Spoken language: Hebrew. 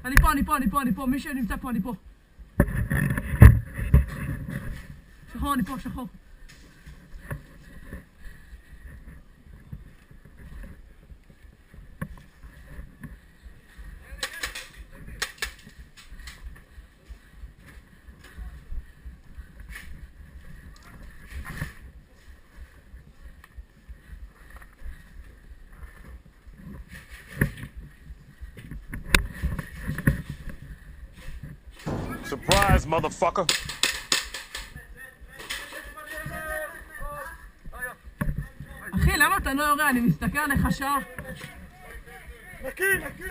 אני פה, מי שנמצא פה, אני פה. שחור, אני פה, שחור. Surprise, motherfucker. אחי, למה אתה לא יורה? אני מסתכל עליך שעה. נקי, נקי.